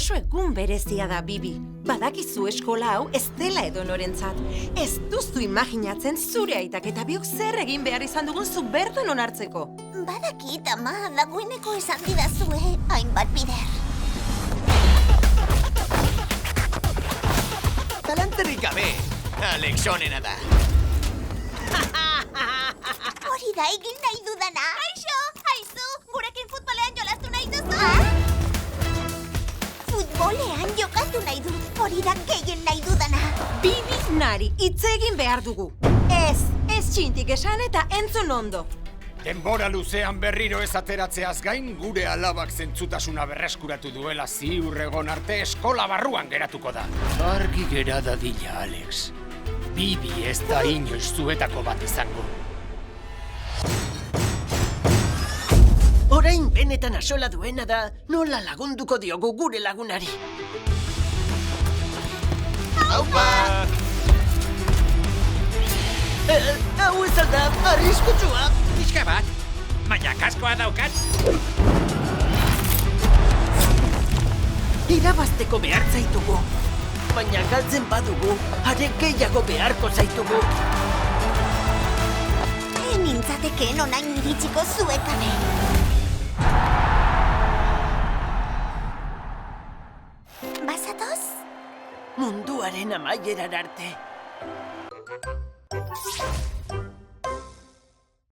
Oso egun berezia da, Bibi. Badakizu eskola hau ez dela edonorentzat. Ez duzu imaginatzen zure aitak eta biok zer egin behar izan dugun zu bertan onartzeko. Badakit, ama, dagoeneko esan didazue, hainbat bider. Talanterik gabe, Alex onena da. Hori da egin nahi dudana. Aixo, haizu, gurekin futbolean jolastu nahi duzu? Futbolean jokatu nahi dut, hori da gehien nahi dudana. Bibi nari, hitz egin behar dugu. Ez txintik esan eta entzun ondo. Denbora luzean berriro ez ateratzeaz gain, gure alabak zentzutasuna berreskuratu duela ziur egon arte eskola barruan geratuko da. Argi gera dadila, Alex. Bibi ez da inoiz zuetako bat izango. Orain benetan asola duena da, nola lagunduko diogu gure lagunari. Aupa! Hau ez alda, arriskutsua. Pixka bat, baina kaskoa daukat. Irabazteko behar zaitugu. Baina galtzen badugu, are gehiago beharko zaitugu. Nintzateken onain iritsiko zuekane. Bazatoz? Munduaren amaierar arte.